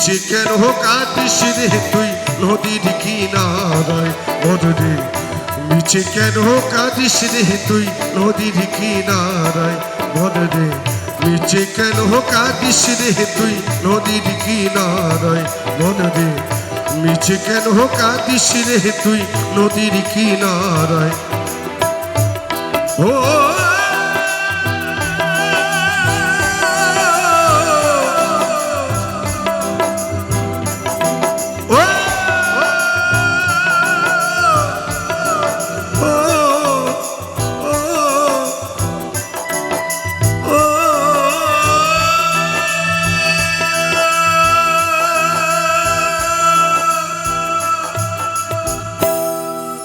মিছে কেন কাঁদিস রে তুই নদীর কিনারায় মনরে মিছে কেন কাঁদিস রে তুই নদীর কিনারায় মনরে মিছে কেন কাঁদিস রে তুই নদীর কিনারায় মনরে মিছে কেন কাঁদিস রে তুই নদীর কিনারায় ও